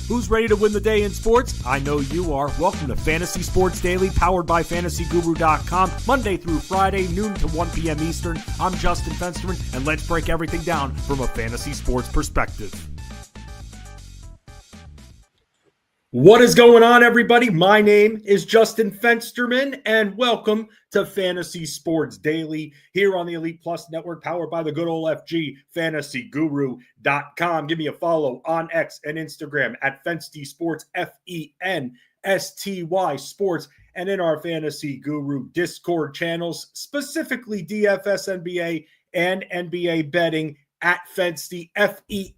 Who's ready to win the day in sports? I know you are. Welcome to Fantasy Sports Daily, powered by FantasyGuru.com, Monday through Friday, noon to 1 p.m. Eastern. I'm Justin Fensterman, and let's break everything down from a fantasy sports perspective. What is going on, everybody? My name is Justin Fensterman, and welcome to Fantasy Sports Daily here on the Elite Plus Network, powered by the good old FG, FantasyGuru.com. Give me a follow on X and Instagram at Fensty Sports, FENSTY Sports, and in our Fantasy Guru Discord channels, specifically DFS NBA and NBA betting at Fensty, FENSTY.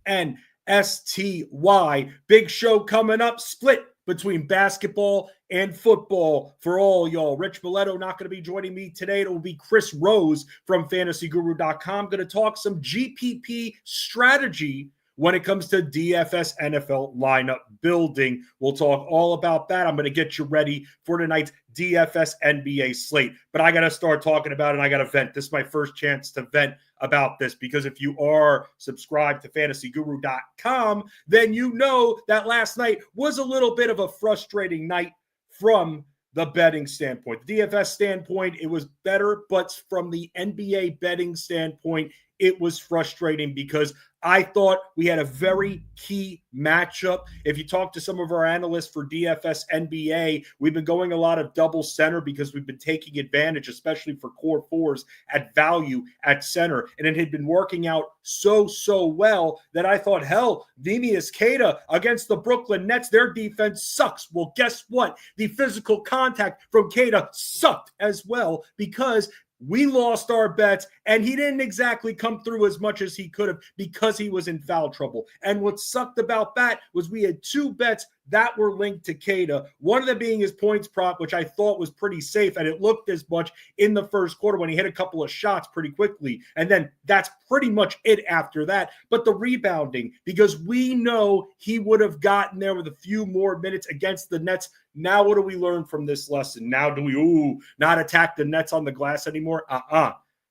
Big show coming up, split between basketball and football for all y'all. Rich Mileto not going to be joining me today. It will be Chris Rose from FantasyGuru.com. Going to talk some GPP strategy when it comes to DFS NFL lineup building. We'll talk all about that. I'm going to get you ready for tonight's DFS NBA slate. But I got to start talking about it, and I got to vent. This is my first chance to vent about this, because if you are subscribed to FantasyGuru.com, then you know that last night was a little bit of a frustrating night from the betting standpoint. The DFS standpoint, it was better, but from the NBA betting standpoint, it was frustrating because I thought we had a very key matchup. If you talk to some of our analysts for DFS NBA, we've been going a lot of double center because we've been taking advantage, especially for core fours, at value at center. And it had been working out so well that I thought, hell, Neemias Queta against the Brooklyn Nets, their defense sucks. Well, guess what? The physical contact from Queta sucked as well, because we lost our bets, and he didn't exactly come through as much as he could have because he was in foul trouble. And what sucked about that was we had two bets that were linked to Queta, one of them being his points prop, which I thought was pretty safe, and it looked as much in the first quarter when he hit a couple of shots pretty quickly. And then that's pretty much it after that. But the rebounding, because we know he would have gotten there with a few more minutes against the Nets. Now what do we learn from this lesson? Now do we not attack the Nets on the glass anymore?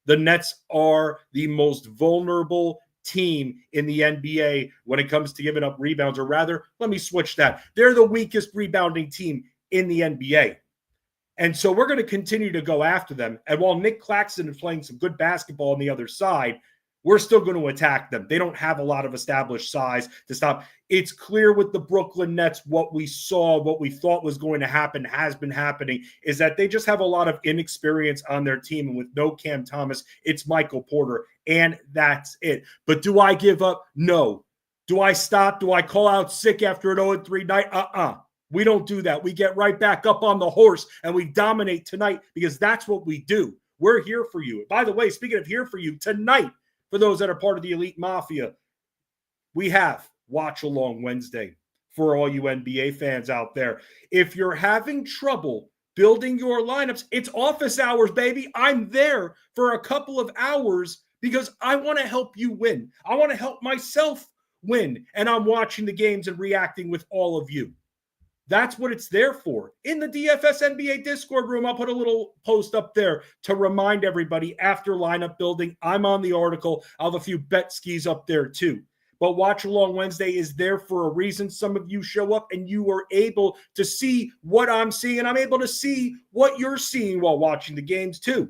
The Nets are the most vulnerable team in the NBA when it comes to giving up rebounds, or rather, let me switch that. They're the weakest rebounding team in the NBA. And so we're going to continue to go after them. And while Nick Claxton is playing some good basketball on the other side, we're still going to attack them. They don't have a lot of established size to stop. It's clear with the Brooklyn Nets, what we saw, what we thought was going to happen has been happening, is that they just have a lot of inexperience on their team. And with no Cam Thomas, it's Michael Porter, and that's it. But do I give up? No. Do I stop? Do I call out sick after an 0-3 night? We don't do that. We get right back up on the horse, and we dominate tonight, because that's what we do. We're here for you. By the way, speaking of here for you, tonight, for those that are part of the Elite Mafia, we have Watch Along Wednesday for all you NBA fans out there. If you're having trouble building your lineups, it's office hours, baby. I'm there for a couple of hours because I want to help you win. I want to help myself win, and I'm watching the games and reacting with all of you. That's what it's there for. In the DFS NBA Discord room, I'll put a little post up there to remind everybody after lineup building. I'm on the article. I'll have a few bet skis up there too. But Watch Along Wednesday is there for a reason. Some of you show up and you are able to see what I'm seeing, and I'm able to see what you're seeing while watching the games too.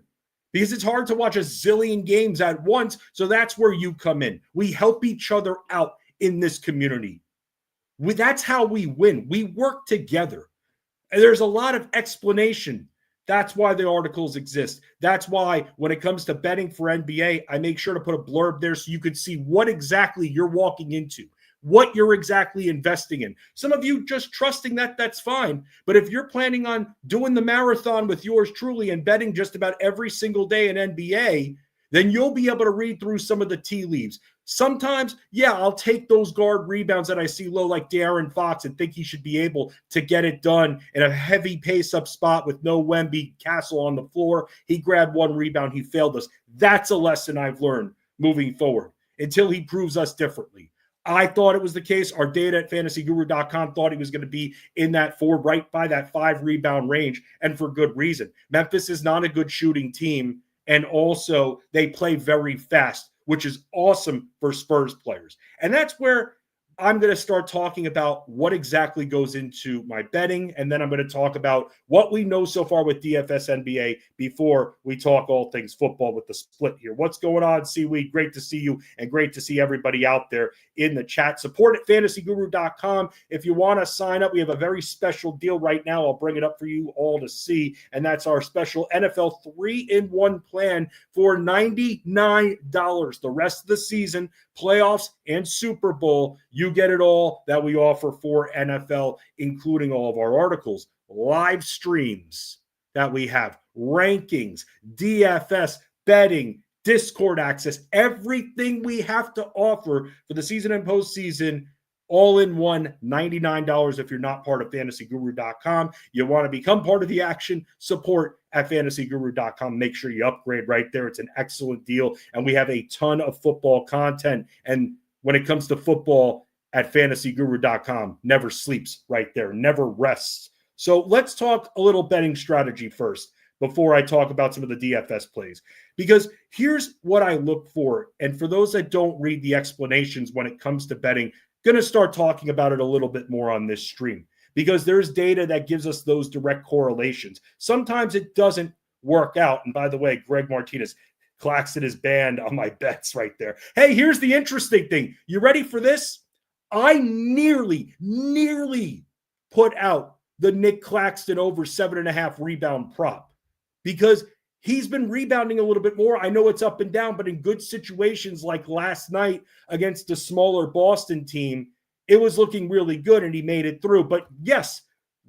Because it's hard to watch a zillion games at once, so that's where you come in. We help each other out in this community. That's how we win. We work together. And there's a lot of explanation. That's why the articles exist. That's why when it comes to betting for NBA, I make sure to put a blurb there so you can see what exactly you're walking into, what you're exactly investing in. Some of you just trusting that, that's fine. But if you're planning on doing the marathon with yours truly and betting just about every single day in NBA, then you'll be able to read through some of the tea leaves. Sometimes, I'll take those guard rebounds that I see low, like De'Aaron Fox, and think he should be able to get it done in a heavy pace-up spot with no Wemby Castle on the floor. He grabbed one rebound. He failed us. That's a lesson I've learned moving forward until he proves us differently. I thought it was the case. Our data at FantasyGuru.com thought he was going to be in that 4, right by that 5 rebound range, and for good reason. Memphis is not a good shooting team, and also they play very fast, which is awesome for Spurs players. And that's where I'm going to start talking about what exactly goes into my betting, and then I'm going to talk about what we know so far with DFS NBA before we talk all things football with the split here. What's going on, Seaweed? Great to see you, and great to see everybody out there in the chat. Support at fantasyguru.com. If you want to sign up, we have a very special deal right now. I'll bring it up for you all to see, and that's our special NFL 3-in-1 plan for $99. The rest of the season, playoffs, and Super Bowl, you get it all that we offer for NFL, including all of our articles, live streams that we have, rankings, DFS, betting, Discord access, everything we have to offer for the season and postseason, all in one, $99 if you're not part of fantasyguru.com. You want to become part of the action, support at fantasyguru.com. Make sure you upgrade right there. It's an excellent deal, and we have a ton of football content. And when it comes to football at fantasyguru.com, never sleeps right there, never rests. So let's talk a little betting strategy first before I talk about some of the DFS plays, because here's what I look for. And for those that don't read the explanations when it comes to betting, going to start talking about it a little bit more on this stream, because there's data that gives us those direct correlations. Sometimes it doesn't work out. And by the way, Greg Martinez, Claxton is banned on my bets right there. Hey, here's the interesting thing. You ready for this? I nearly put out the Nick Claxton over 7.5 rebound prop, because he's been rebounding a little bit more. I know it's up and down, but in good situations like last night against a smaller Boston team, it was looking really good and he made it through. But yes,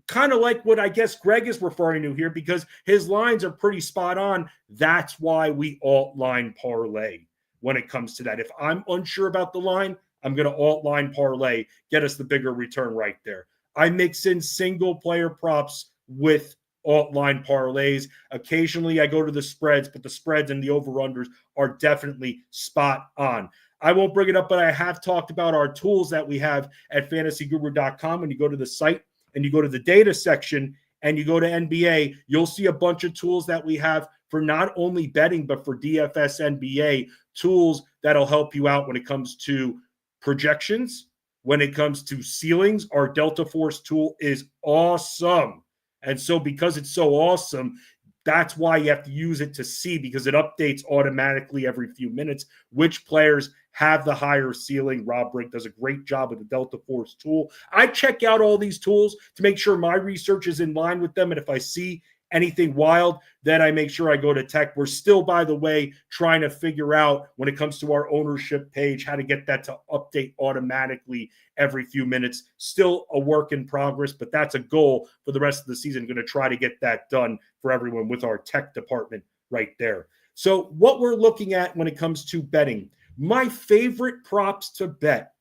kind of like what I guess Greg is referring to here, because his lines are pretty spot on. That's why we alt line parlay when it comes to that. If I'm unsure about the line, I'm going to alt line parlay, get us the bigger return right there. I mix in single player props with alt line parlays. Occasionally I go to the spreads, but the spreads and the over-unders are definitely spot on. I won't bring it up, but I have talked about our tools that we have at fantasyguru.com. When you go to the site and you go to the data section and you go to NBA, you'll see a bunch of tools that we have for not only betting, but for DFS NBA, tools that'll help you out when it comes to projections, when it comes to ceilings. Our Delta Force tool is awesome. And so because it's so awesome, that's why you have to use it to see, because it updates automatically every few minutes which players have the higher ceiling. Rob Brink does a great job with the Delta Force tool. I check out all these tools to make sure my research is in line with them. And if I see anything wild, then I make sure I go to tech. We're still, by the way, trying to figure out when it comes to our ownership page, how to get that to update automatically every few minutes. Still a work in progress, but that's a goal for the rest of the season. Going to try to get that done for everyone with our tech department right there. So what we're looking at when it comes to betting, my favorite props to bet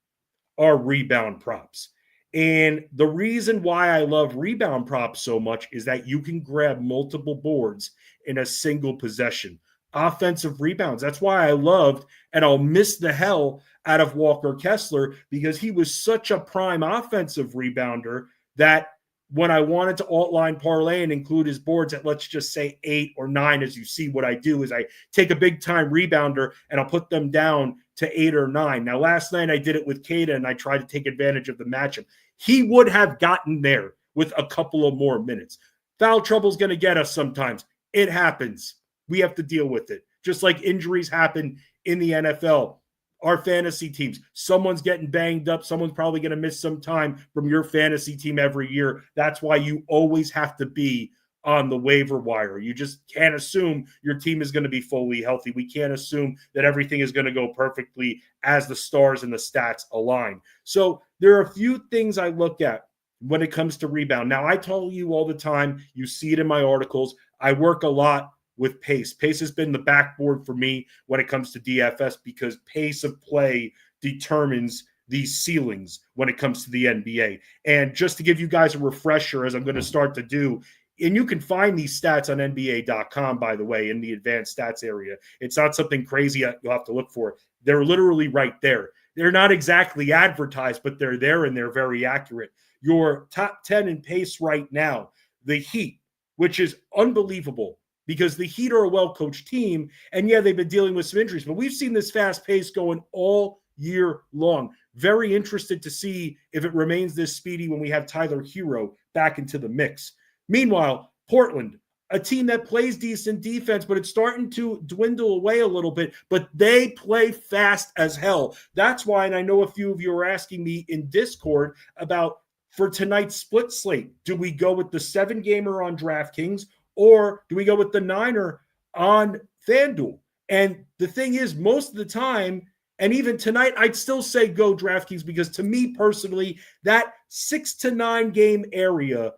are rebound props. And the reason why I love rebound props so much is that you can grab multiple boards in a single possession. Offensive rebounds. That's why I loved, and I'll miss the hell out of Walker Kessler, because he was such a prime offensive rebounder that when I wanted to alt line parlay and include his boards at, let's just say 8 or 9, as you see, what I do is I take a big time rebounder and I'll put them down to 8 or 9. Now, last night I did it with Kada and I tried to take advantage of the matchup. He would have gotten there with a couple of more minutes. Foul trouble is going to get us sometimes. It happens. We have to deal with it. Just like injuries happen in the NFL. Our fantasy teams, someone's getting banged up. Someone's probably going to miss some time from your fantasy team every year. That's why you always have to be on the waiver wire. You just can't assume your team is going to be fully healthy. We can't assume that everything is going to go perfectly as the stars and the stats align. So there are a few things I look at when it comes to rebound. Now, I tell you all the time, you see it in my articles, I work a lot with pace. Pace has been the backboard for me when it comes to DFS, because pace of play determines these ceilings when it comes to the NBA. And just to give you guys a refresher, as I'm going to start to do, and you can find these stats on NBA.com, by the way, in the advanced stats area. It's not something crazy you'll have to look for. They're literally right there. They're not exactly advertised, but they're there and they're very accurate. Your top 10 in pace right now, the Heat, which is unbelievable, because the Heat are a well-coached team, and yeah, they've been dealing with some injuries, but we've seen this fast pace going all year long. very interested to see if it remains this speedy when we have Tyler Hero back into the mix. Meanwhile, Portland, a team that plays decent defense, but it's starting to dwindle away a little bit, but they play fast as hell. That's why, and I know a few of you are asking me in Discord about for tonight's split slate, do we go with the 7-gamer on DraftKings or do we go with the 9er on FanDuel? And the thing is, most of the time, and even tonight, I'd still say go DraftKings because to me personally, that 6 to 9 game area,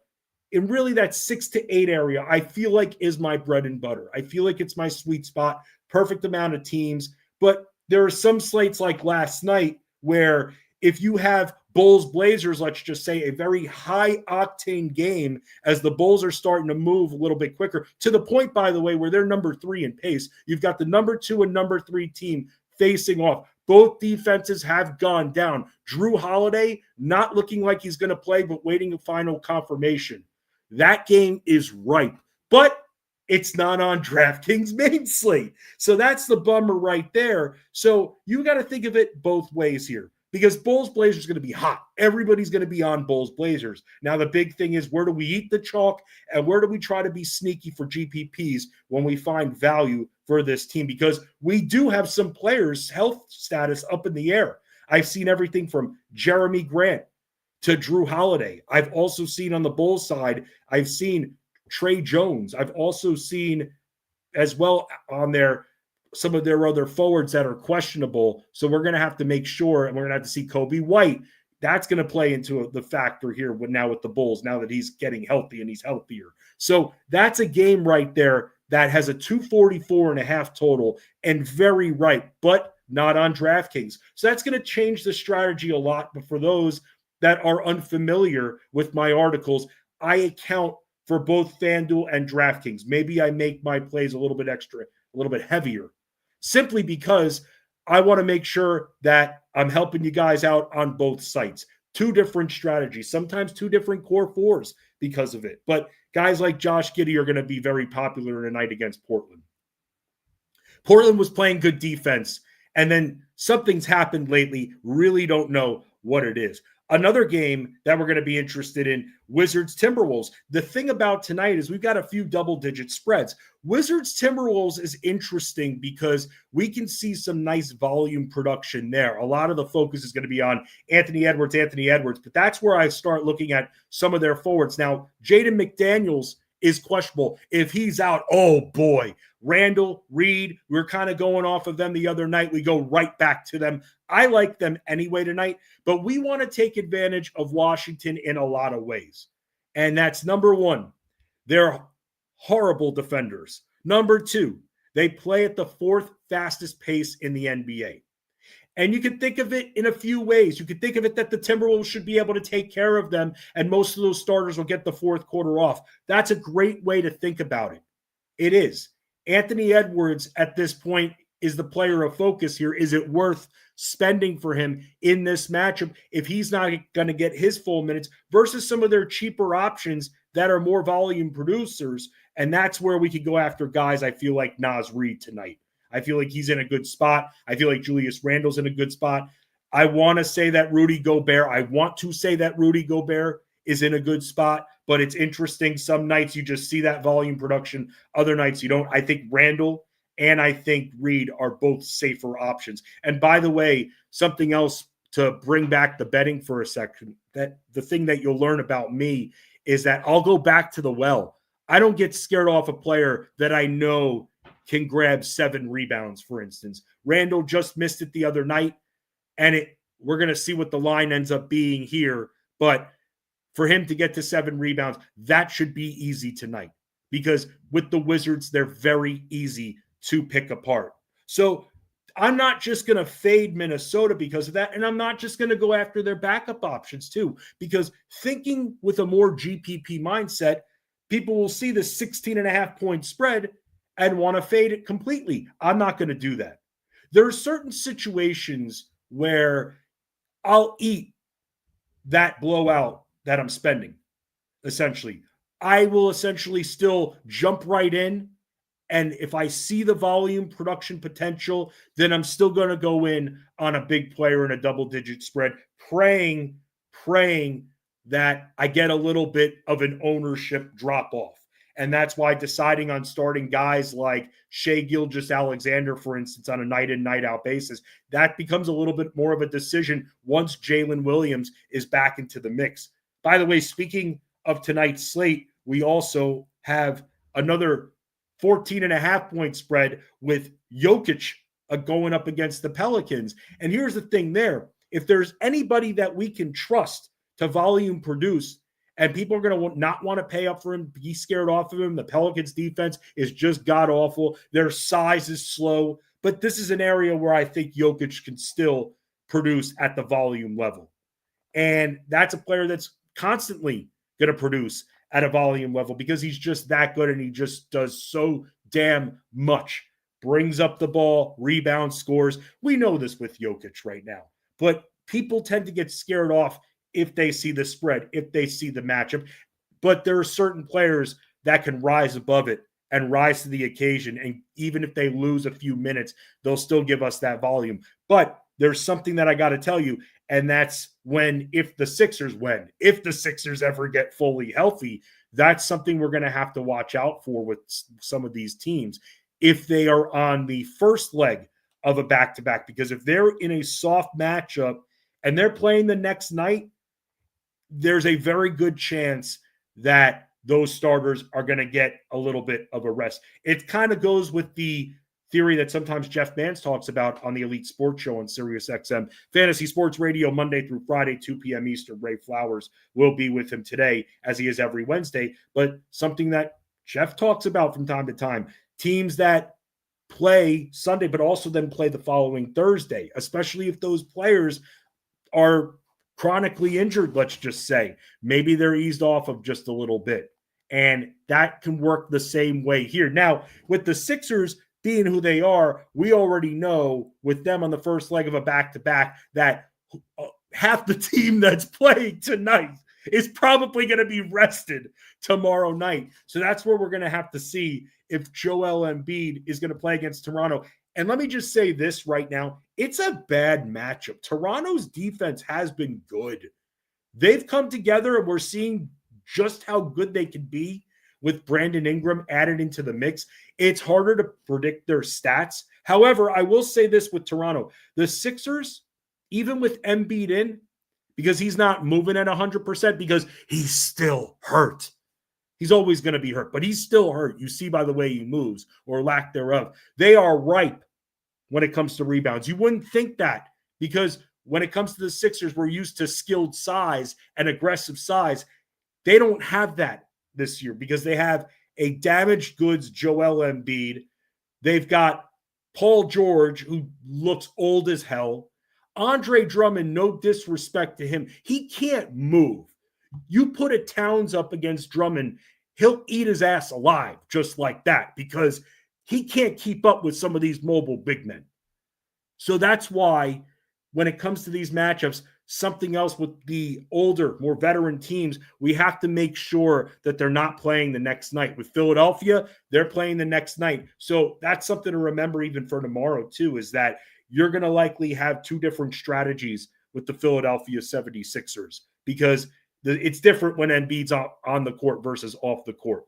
and really that 6 to 8 area, I feel like is my bread and butter. I feel like it's my sweet spot, perfect amount of teams. But there are some slates like last night where if you have Bulls Blazers, let's just say a very high octane game as the Bulls are starting to move a little bit quicker to the point, by the way, where they're number 3 in pace. You've got the number 2 and number 3 team facing off. Both defenses have gone down. Drew Holiday not looking like he's going to play, but waiting a final confirmation. That game is ripe, but it's not on DraftKings main slate. So that's the bummer right there. So you got to think of it both ways here because Bulls Blazers is going to be hot. Everybody's going to be on Bulls Blazers. Now the big thing is where do we eat the chalk and where do we try to be sneaky for GPPs when we find value for this team? Because we do have some players' health status up in the air. I've seen everything from Jeremy Grant to Drew Holiday. I've also seen on the Bulls side, I've seen Trey Jones. I've also seen as well on there some of their other forwards that are questionable. So we're going to have to make sure, and we're going to have to see Kobe White. That's going to play into the factor here now with the Bulls, now that he's getting healthy and he's healthier. So that's a game right there that has a 244.5 total and very ripe, but not on DraftKings. So that's going to change the strategy a lot. But for those that are unfamiliar with my articles, I account for both FanDuel and DraftKings. Maybe I make my plays a little bit extra, a little bit heavier, simply because I want to make sure that I'm helping you guys out on both sites. 2 different strategies, sometimes 2 different core 4s because of it. But guys like Josh Giddey are going to be very popular tonight against Portland. Portland was playing good defense, and then something's happened lately. Really don't know what it is. Another game that we're going to be interested in, Wizards-Timberwolves. The thing about tonight is we've got a few double-digit spreads. Wizards-Timberwolves is interesting because we can see some nice volume production there. A lot of the focus is going to be on Anthony Edwards, but that's where I start looking at some of their forwards. Now, Jaden McDaniels is questionable. If he's out, oh boy. Randle, Reid, we were kind of going off of them the other night. We go right back to them. I like them anyway tonight, but we want to take advantage of Washington in a lot of ways. And that's number 1, they're horrible defenders. Number 2, they play at the 4th fastest pace in the NBA. And you can think of it in a few ways. You can think of it that the Timberwolves should be able to take care of them, and most of those starters will get the 4th quarter off. That's a great way to think about it. It is. Anthony Edwards at this point is the player of focus here. Is it worth spending for him in this matchup if he's not going to get his full minutes versus some of their cheaper options that are more volume producers? And that's where we could go after guys, I feel like Naz Reid tonight. I feel like he's in a good spot. I feel like Julius Randle's in a good spot. I want to say that Rudy Gobert is in a good spot, but it's interesting. Some nights you just see that volume production. Other nights you don't. I think Randle and I think Reid are both safer options. And by the way, something else to bring back the betting for a second, that the thing that you'll learn about me is that I'll go back to the well. I don't get scared off a player that I know can grab 7 rebounds, for instance. Randle just missed it the other night, and we're going to see what the line ends up being here. But for him to get to 7 rebounds, that should be easy tonight because with the Wizards, they're very easy to pick apart. So I'm not just going to fade Minnesota because of that, and I'm not just going to go after their backup options too, because thinking with a more GPP mindset, people will see the 16.5-point spread and want to fade it completely. I'm not going to do that. There are certain situations where I'll eat that blowout that I'm spending, essentially. I will essentially still jump right in And if I see the volume production potential, then I'm still going to go in on a big player in a double-digit spread, praying that I get a little bit of an ownership drop-off. And that's why deciding on starting guys like Shai Gilgeous-Alexander, for instance, on a night-in, night-out basis, that becomes a little bit more of a decision once Jalen Williams is back into the mix. By the way, speaking of tonight's slate, we also have another 14.5-point spread with Jokic going up against the Pelicans. And here's the thing there. If there's anybody that we can trust to volume produce, and people are going to not want to pay up for him, be scared off of him. The Pelicans defense is just god-awful. Their size is slow. But this is an area where I think Jokic can still produce at the volume level. And that's a player that's constantly going to produce at a volume level because he's just that good and he just does so damn much. Brings up the ball, rebounds, scores. We know this with Jokic right now. But people tend to get scared off if they see the spread, if they see the matchup. But there are certain players that can rise above it and rise to the occasion. And even if they lose a few minutes, they'll still give us that volume. But there's something that I got to tell you, and that's if the Sixers ever get fully healthy, that's something we're going to have to watch out for with some of these teams if they are on the first leg of a back-to-back. Because if they're in a soft matchup and they're playing the next night, there's a very good chance that those starters are going to get a little bit of a rest. It kind of goes with the theory that sometimes Jeff Mans talks about on the Elite Sports Show on SiriusXM. Fantasy Sports Radio, Monday through Friday, 2 p.m. Eastern. Ray Flowers will be with him today, as he is every Wednesday. But something that Jeff talks about from time to time, teams that play Sunday but also then play the following Thursday, especially if those players are chronically injured, let's just say. Maybe they're eased off of just a little bit. And that can work the same way here. Now, with the Sixers being who they are, we already know with them on the first leg of a back-to-back that half the team that's playing tonight is probably going to be rested tomorrow night. So that's where we're going to have to see if Joel Embiid is going to play against Toronto. And let me just say this right now. It's a bad matchup. Toronto's defense has been good. They've come together, and we're seeing just how good they can be with Brandon Ingram added into the mix. It's harder to predict their stats. However, I will say this with Toronto. The Sixers, even with Embiid in, because he's not moving at 100%, because he's still hurt. He's always going to be hurt, but he's still hurt. You see by the way he moves, or lack thereof. They are ripe when it comes to rebounds. You wouldn't think that, because when it comes to the Sixers, we're used to skilled size and aggressive size. They don't have that this year because they have a damaged goods Joel Embiid. They've got Paul George, who looks old as hell. Andre Drummond, no disrespect to him, he can't move. You put a Towns up against Drummond, he'll eat his ass alive just like that because he can't keep up with some of these mobile big men. So that's why when it comes to these matchups, something else with the older, more veteran teams, we have to make sure that they're not playing the next night. With Philadelphia, they're playing the next night. So that's something to remember even for tomorrow too, is that you're going to likely have two different strategies with the Philadelphia 76ers because it's different when Embiid's on the court versus off the court.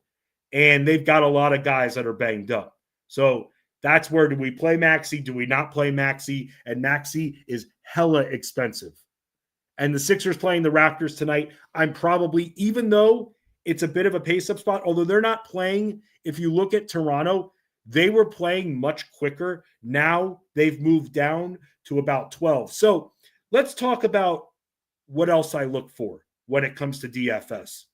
And they've got a lot of guys that are banged up. So that's where, do we play Maxey? Do we not play Maxey? And Maxey is hella expensive. And the Sixers playing the Raptors tonight, I'm probably, even though it's a bit of a pace-up spot, although they're not playing, if you look at Toronto, they were playing much quicker. Now they've moved down to about 12. So let's talk about what else I look for when it comes to DFS.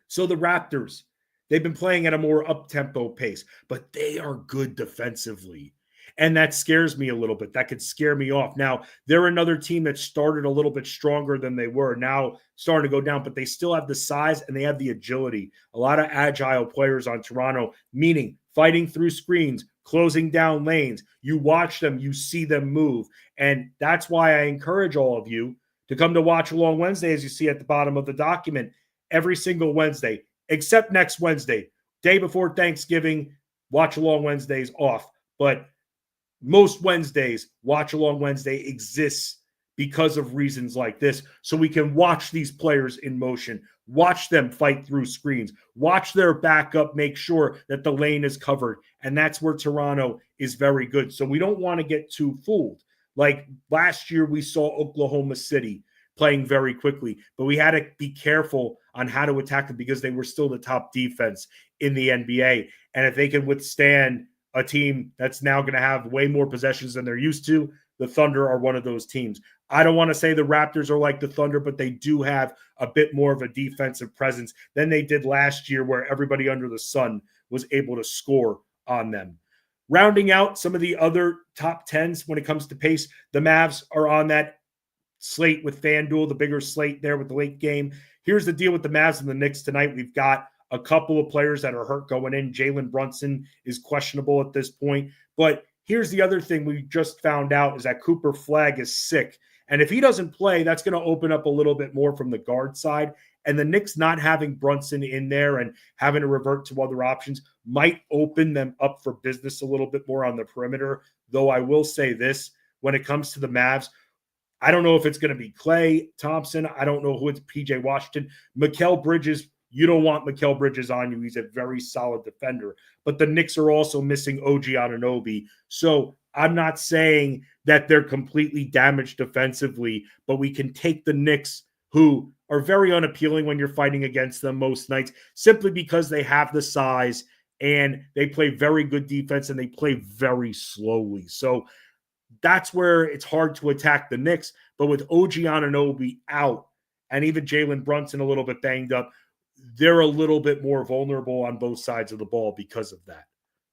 So the Raptors, they've been playing at a more up-tempo pace, but they are good defensively. And that scares me a little bit. That could scare me off. Now, they're another team that started a little bit stronger than they were. Now starting to go down, but they still have the size and they have the agility. A lot of agile players on Toronto, meaning fighting through screens, closing down lanes. You watch them, you see them move. And that's why I encourage all of you to come to Watch Along Wednesday, as you see at the bottom of the document, every single Wednesday, except next Wednesday, day before Thanksgiving. Watch Along Wednesdays off. But most Wednesdays, Watch Along Wednesday exists because of reasons like this. So we can watch these players in motion, watch them fight through screens, watch their backup, make sure that the lane is covered. And that's where Toronto is very good. So we don't want to get too fooled. Like last year, we saw Oklahoma City playing very quickly, but we had to be careful on how to attack them because they were still the top defense in the NBA. And if they can withstand a team that's now going to have way more possessions than they're used to, the Thunder are one of those teams. I don't want to say the Raptors are like the Thunder, but they do have a bit more of a defensive presence than they did last year, where everybody under the sun was able to score on them. Rounding out some of the other top 10s when it comes to pace, the Mavs are on that slate with FanDuel, the bigger slate there with the late game. Here's the deal with the Mavs and the Knicks tonight. We've got a couple of players that are hurt going in. Jalen Brunson is questionable at this point. But here's the other thing we just found out is that Cooper Flagg is sick. And if he doesn't play, that's going to open up a little bit more from the guard side. And the Knicks not having Brunson in there and having to revert to other options might open them up for business a little bit more on the perimeter. Though I will say this, when it comes to the Mavs, I don't know if it's going to be Klay Thompson. I don't know who it's PJ Washington. Mikal Bridges, you don't want Mikal Bridges on you. He's a very solid defender. But the Knicks are also missing OG Anunoby. So I'm not saying that they're completely damaged defensively, but we can take the Knicks, who are very unappealing when you're fighting against them most nights, simply because they have the size and they play very good defense and they play very slowly. So that's where it's hard to attack the Knicks. But with OG Anunoby out and even Jalen Brunson a little bit banged up, they're a little bit more vulnerable on both sides of the ball because of that.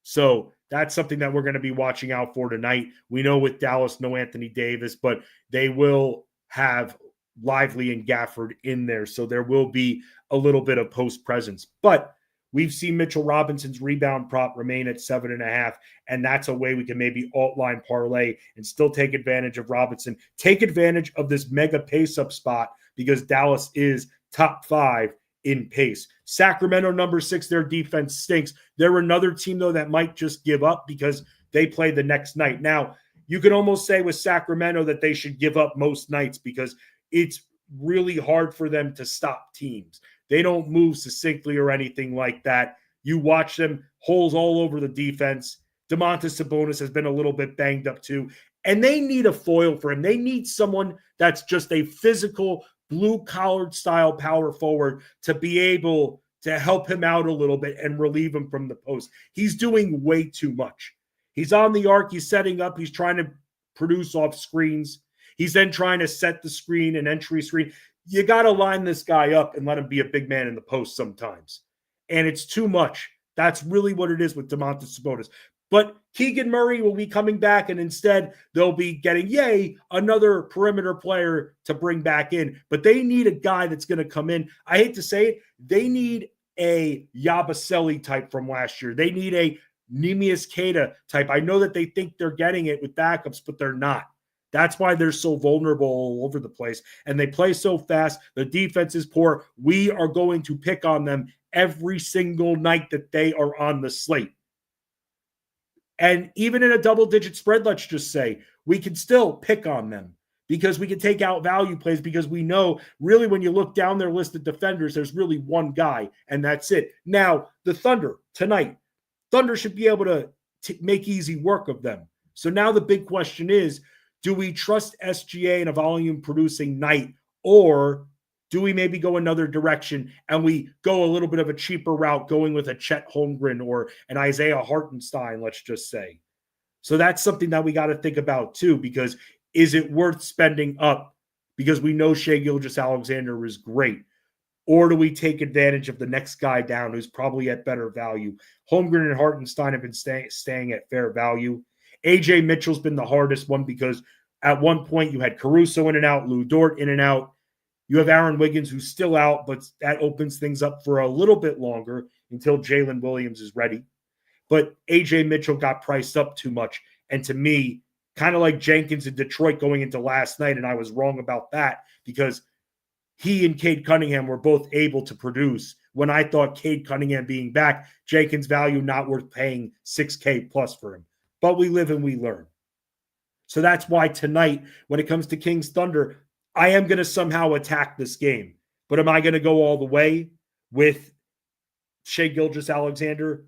So that's something that we're going to be watching out for tonight. We know with Dallas, no Anthony Davis, but they will have Lively and Gafford in there. So there will be a little bit of post presence. But we've seen Mitchell Robinson's rebound prop remain at 7.5, and that's a way we can maybe alt-line parlay and still take advantage of Robinson. Take advantage of this mega pace-up spot because Dallas is top 5 in pace. Sacramento, number 6, their defense stinks. They're another team, though, that might just give up because they play the next night. Now, you can almost say with Sacramento that they should give up most nights because it's really hard for them to stop teams. They don't move succinctly or anything like that. You watch them, holes all over the defense. Domantas Sabonis has been a little bit banged up too. And they need a foil for him. They need someone that's just a physical, blue-collared style power forward to be able to help him out a little bit and relieve him from the post. He's doing way too much. He's on the arc. He's setting up. He's trying to produce off screens. He's then trying to set the screen, an entry screen. You got to line this guy up and let him be a big man in the post sometimes. And it's too much. That's really what it is with Domantas Sabonis. But Keegan Murray will be coming back, and instead they'll be getting, another perimeter player to bring back in. But they need a guy that's going to come in. I hate to say it. They need a Yabusele type from last year. They need a Neemias Queta type. I know that they think they're getting it with backups, but they're not. That's why they're so vulnerable all over the place. And they play so fast. The defense is poor. We are going to pick on them every single night that they are on the slate. And even in a double-digit spread, let's just say, we can still pick on them because we can take out value plays because we know really when you look down their list of defenders, there's really one guy, and that's it. Now, the Thunder tonight, Thunder should be able to make easy work of them. So now the big question is, do we trust SGA in a volume-producing night, or do we maybe go another direction and we go a little bit of a cheaper route going with a Chet Holmgren or an Isaiah Hartenstein, let's just say? So that's something that we got to think about too, because is it worth spending up because we know Shai Gilgeous-Alexander is great? Or do we take advantage of the next guy down who's probably at better value? Holmgren and Hartenstein have been staying at fair value. AJ Mitchell's been the hardest one because at one point you had Caruso in and out, Lou Dort in and out. You have Aaron Wiggins who's still out, but that opens things up for a little bit longer until Jalen Williams is ready. But AJ Mitchell got priced up too much. And to me, kind of like Jenkins in Detroit going into last night, and I was wrong about that because he and Cade Cunningham were both able to produce when I thought Cade Cunningham being back, Jenkins' value not worth paying $6K plus for him. But we live and we learn. So that's why tonight, when it comes to Kings Thunder, I am going to somehow attack this game. But am I going to go all the way with Shai Gilgeous-Alexander?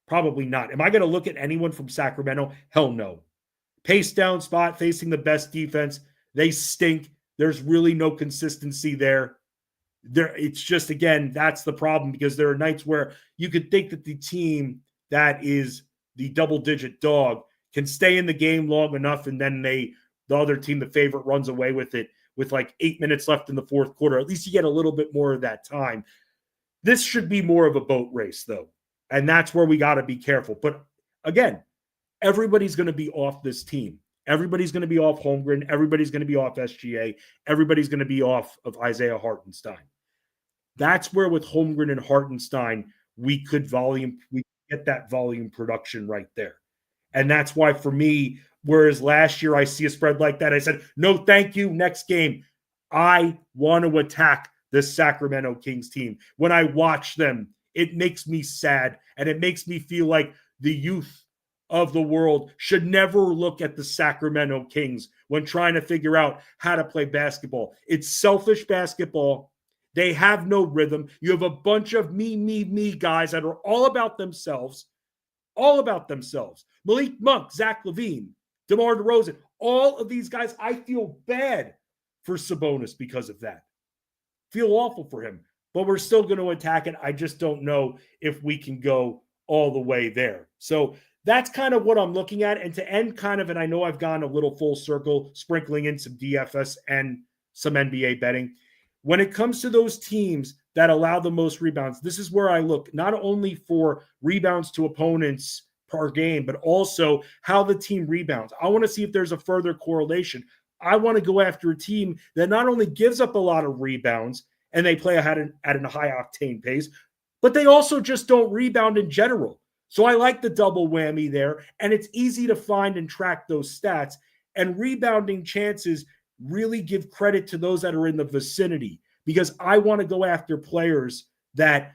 Probably not. Am I going to look at anyone from Sacramento? Hell no. Pace down spot, facing the best defense. They stink. There's really no consistency there. It's just, again, that's the problem, because there are nights where you could think that the team that is the double-digit dog can stay in the game long enough, and then the other team, the favorite, runs away with it with like 8 minutes left in the fourth quarter. At least you get a little bit more of that time. This should be more of a boat race, though, and that's where we got to be careful. But again, everybody's going to be off this team. Everybody's going to be off Holmgren. Everybody's going to be off SGA. Everybody's going to be off of Isaiah Hartenstein. That's where with Holmgren and Hartenstein, we could get that volume production right there. And that's why for me, whereas last year I see a spread like that, I said, no, thank you, next game. I want to attack the Sacramento Kings team. When I watch them, it makes me sad, and it makes me feel like the youth of the world should never look at the Sacramento Kings when trying to figure out how to play basketball. It's selfish basketball. They have no rhythm. You have a bunch of me guys that are all about themselves. Malik Monk, Zach LaVine, DeMar DeRozan, all of these guys, I feel bad for Sabonis because of that. Feel awful for him, but we're still going to attack it. I just don't know if we can go all the way there. So that's kind of what I'm looking at. And to end kind of, and I know I've gone a little full circle, sprinkling in some DFS and some NBA betting. When it comes to those teams that allow the most rebounds, this is where I look not only for rebounds to opponents per game, but also how the team rebounds. I want to see if there's a further correlation. I want to go after a team that not only gives up a lot of rebounds and they play at a high octane pace, but they also just don't rebound in general. So I like the double whammy there, and it's easy to find and track those stats. And rebounding chances really give credit to those that are in the vicinity, because I want to go after players that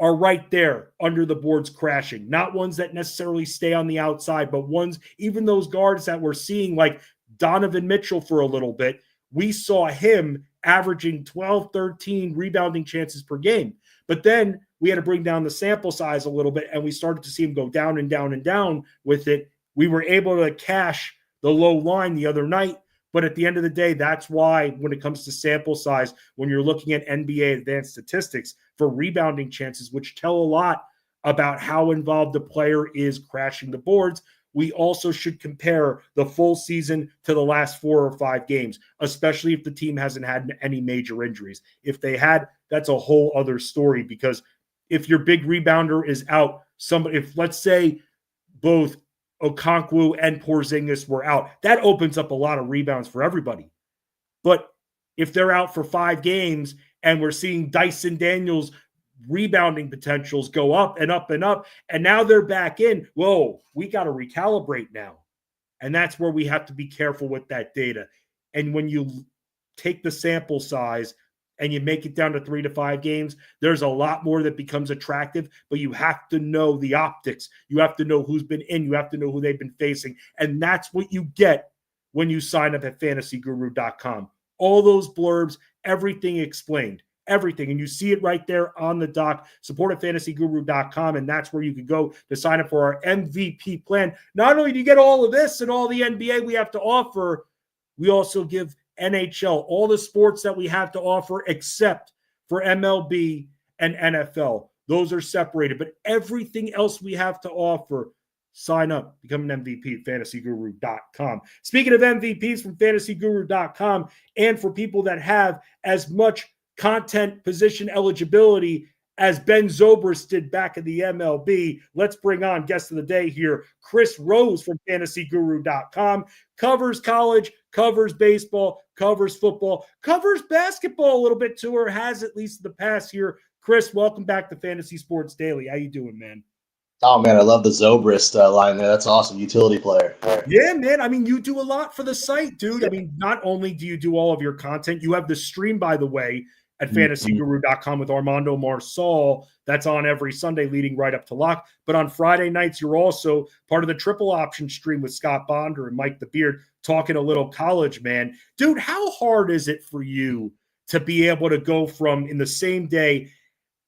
are right there under the boards crashing, not ones that necessarily stay on the outside, but ones, even those guards that we're seeing, like Donovan Mitchell for a little bit, we saw him averaging 12, 13 rebounding chances per game. But then we had to bring down the sample size a little bit, and we started to see him go down and down and down with it. We were able to cash the low line the other night. But at the end of the day, that's why when it comes to sample size, when you're looking at NBA advanced statistics for rebounding chances, which tell a lot about how involved the player is crashing the boards, we also should compare the full season to the last 4 or 5 games, especially if the team hasn't had any major injuries. If they had, that's a whole other story, because if your big rebounder is out, if let's say both Okonkwo and Porzingis were out, that opens up a lot of rebounds for everybody. But if they're out for 5 games and we're seeing Dyson Daniels' rebounding potentials go up and up and up, and now they're back in, whoa, we got to recalibrate now. And that's where we have to be careful with that data. And when you take the sample size and you make it down to 3 to 5 games, there's a lot more that becomes attractive, but you have to know the optics. You have to know who's been in. You have to know who they've been facing. And that's what you get when you sign up at fantasyguru.com. All those blurbs, everything explained, everything. And you see it right there on the doc, support at fantasyguru.com. And that's where you can go to sign up for our MVP plan. Not only do you get all of this and all the NBA we have to offer, we also give NHL, all the sports that we have to offer except for MLB and NFL. Those are separated, but everything else we have to offer, sign up, become an MVP at fantasyguru.com. Speaking of MVPs from fantasyguru.com, and for people that have as much content position eligibility as Ben Zobrist did back in the MLB, let's bring on guest of the day here, Chris Rose from fantasyguru.com. Covers college, covers baseball, covers football, covers basketball a little bit too, or has at least in the past year. Chris, welcome back to Fantasy Sports Daily. How you doing, man? Oh, man, I love the Zobrist line there. That's awesome. Utility player. Yeah, man. I mean, you do a lot for the site, dude. I mean, not only do you do all of your content, you have the stream, by the way, at fantasyguru.com with Armando Marsal. That's on every Sunday leading right up to lock. But on Friday nights, you're also part of the triple option stream with Scott Bonder and Mike the Beard talking a little college, man. Dude, how hard is it for you to be able to go from in the same day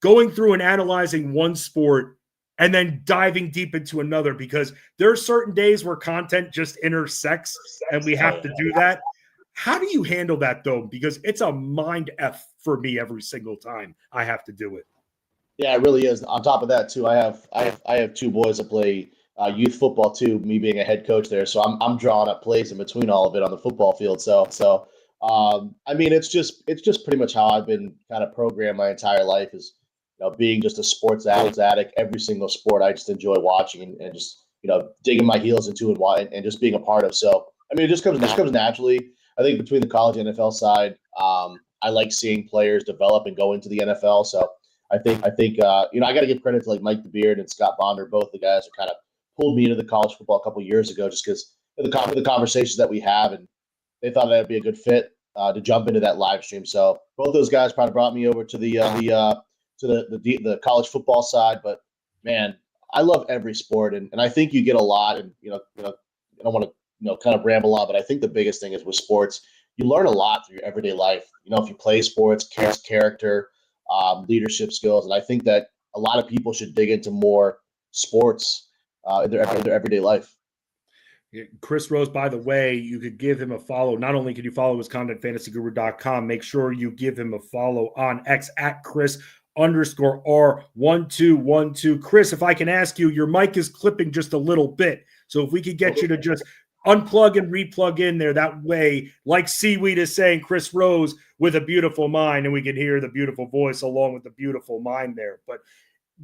going through and analyzing one sport and then diving deep into another, because there are certain days where content just intersects and we have to do that. How do you handle that though? Because it's a mind F for me every single time I have to do it. Yeah, it really is. On top of that, too, I have two boys that play youth football too. Me being a head coach there, so I'm drawing up plays in between all of it on the football field. So I mean, it's just pretty much how I've been kind of programmed my entire life is, being just a sports addict. Every single sport I just enjoy watching and just digging my heels into and just being a part of. So I mean, it just comes naturally. I think between the college and NFL side, I like seeing players develop and go into the NFL. So I think I got to give credit to like Mike the Beard and Scott Bonder, both the guys who kind of pulled me into the college football a couple of years ago, just because of the conversations that we have, and they thought that'd be a good fit to jump into that live stream. So both those guys probably brought me over to the college football side. But man, I love every sport, and I think you get a lot. And I don't want to kind of ramble on, but I think the biggest thing is with sports, you learn a lot through your everyday life. If you play sports, character, leadership skills, and I think that a lot of people should dig into more sports in their everyday life. Chris Rose, by the way, you could give him a follow. Not only can you follow his content, fantasyguru.com, make sure you give him a follow on X at Chris_R1212. Chris, if I can ask you, your mic is clipping just a little bit. So if we could get you to just unplug and replug in there, that way, like Seaweed is saying, Chris Rose with a beautiful mind, and we can hear the beautiful voice along with the beautiful mind there. But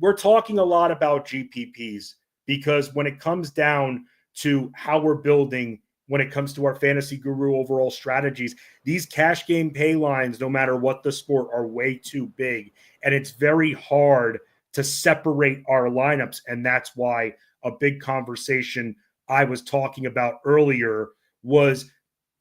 we're talking a lot about GPPs because when it comes down to how we're building, when it comes to our Fantasy Guru overall strategies, these cash game pay lines, no matter what the sport, are way too big. And it's very hard to separate our lineups. And that's why a big conversation I was talking about earlier was